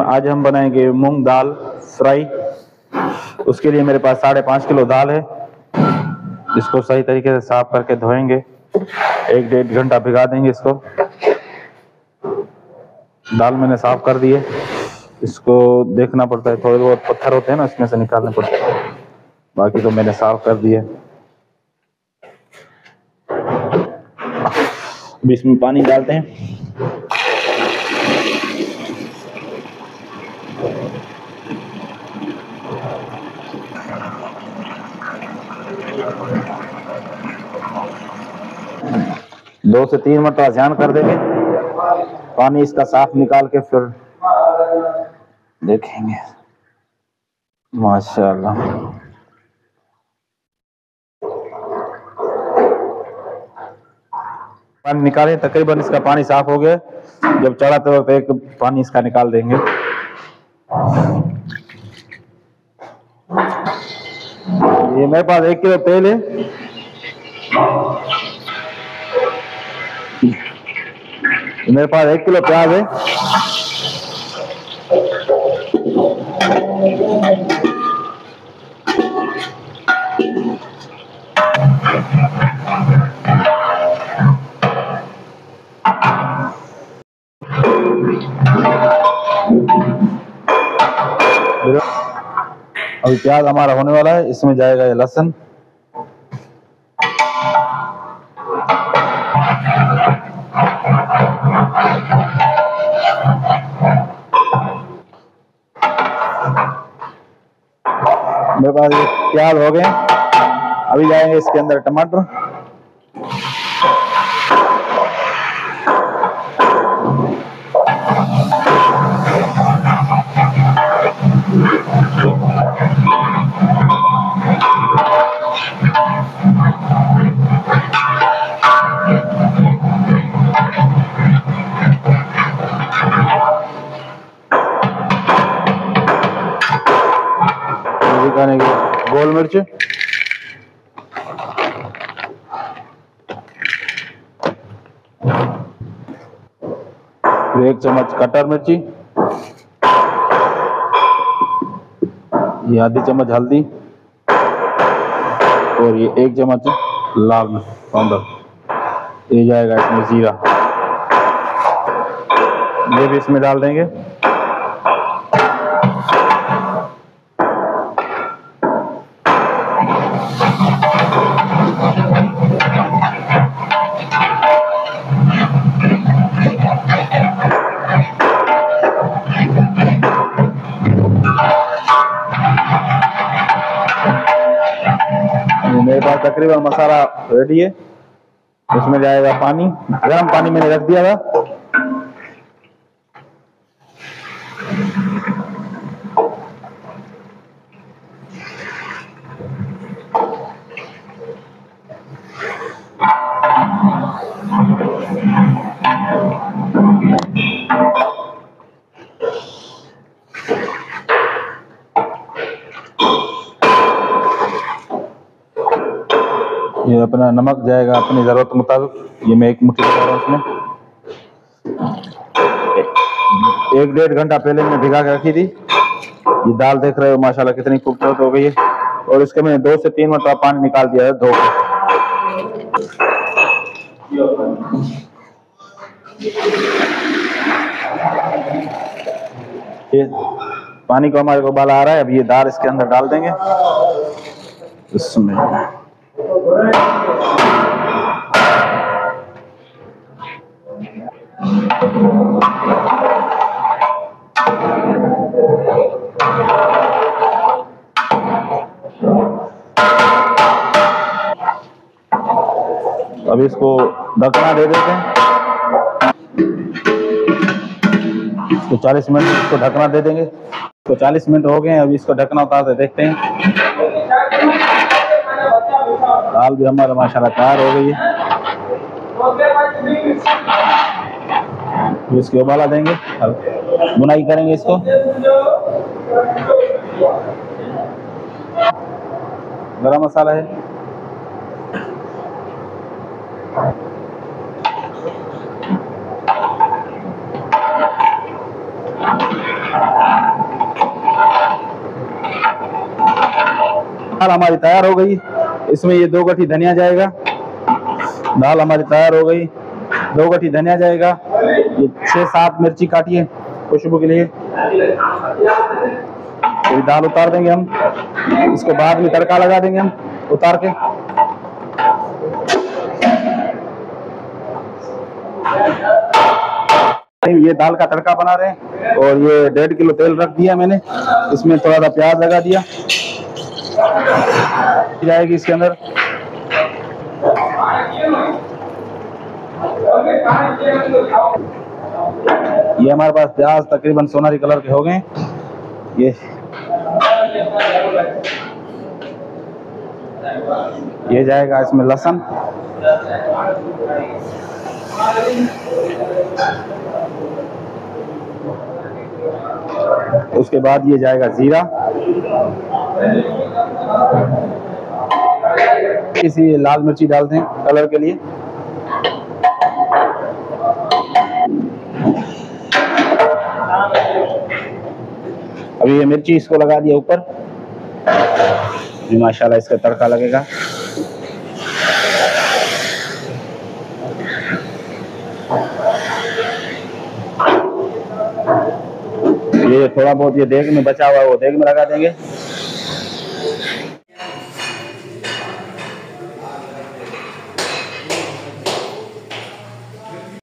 आज हम बनाएंगे मूंग दाल फ्राई। उसके लिए मेरे पास 5.5 किलो दाल है। इसको सही तरीके से साफ करके धोएंगे, 1-1.5 घंटा भिगा देंगे इसको। दाल मैंने साफ कर दी है। इसको देखना पड़ता है, थोड़े बहुत पत्थर होते हैं ना, इसमें से निकालने पड़ते हैं। बाकी तो मैंने साफ कर दिया। अब इसमें पानी डालते हैं। दो से 3 मिनट ध्यान कर देंगे। पानी इसका साफ निकाल के फिर देखेंगे। माशाल्लाह, पानी निकालें। तकरीबन इसका पानी साफ हो गया। जब चढ़ाते वक्त एक पानी इसका निकाल देंगे। ये मेरे पास 1 किलो तेल है। मेरे पास 1 किलो प्याज है। अभी प्याज हमारा होने वाला है। इसमें जाएगा ये लहसुन। मेरे पास ये प्याज हो गए। अभी जाएंगे इसके अंदर टमाटर। गोल मिर्च, फिर 1 चम्मच कटर मिर्ची, ये आधी चम्मच हल्दी और ये 1 चम्मच लाल मिर्च पाउडर। ये जाएगा इसमें जीरा, ये भी इसमें डाल देंगे। मेरे पास तकरीबन मसाला रेडी है। इसमें जाएगा पानी। गर्म पानी मैंने रख दिया था। ये अपना नमक जाएगा अपनी ज़रूरत मुताबिक। ये मैं 1 मुट्ठी लगा रहा हूँ उसमें। 1-1.5 घंटा पहले मैं भिगा के रखी थी। ये दाल देख रहे हो माशाल्लाह कितनी खूबसूरत हो गई है। और इसके मैंने 2 से 3 मिनट पानी निकाल दिया है धो के। पानी को हमारे को उबाला आ रहा है। अब ये दाल इसके अंदर डाल देंगे। इसमें अब इसको ढकना दे देते हैं। इसको 40 मिनट इसको ढकना दे देंगे। तो 40 मिनट हो गए। अभी इसको ढकना उतार के देखते हैं। दाल भी हमारा माशाल्लाह तैयार हो गई है। इसकी उबाला देंगे, बुनाई करेंगे इसको। गरम मसाला है, दाल हमारी तैयार हो गई। इसमें ये 2 गठी धनिया जाएगा। दाल हमारी तैयार हो गई। 2 गठी धनिया जाएगा। ये 6-7 मिर्ची काटिए खुशबू के लिए। तो दाल उतार देंगे हम। इसको बाद में तड़का लगा देंगे हम उतार के। ये दाल का तड़का बना रहे हैं और ये 1.5 किलो तेल रख दिया मैंने। इसमें थोड़ा सा प्याज लगा दिया जाएगी इसके अंदर। ये हमारे पास प्याज तकरीबन सोनारी कलर के हो गए। ये जाएगा इसमें लहसुन। उसके बाद ये जाएगा जीरा। इसी लाल मिर्ची डालते हैं कलर के लिए। अभी ये मिर्ची इसको लगा दिया ऊपर। माशाल्लाह इसका तड़का लगेगा। ये थोड़ा बहुत ये देग में बचा हुआ है वो देग में लगा देंगे।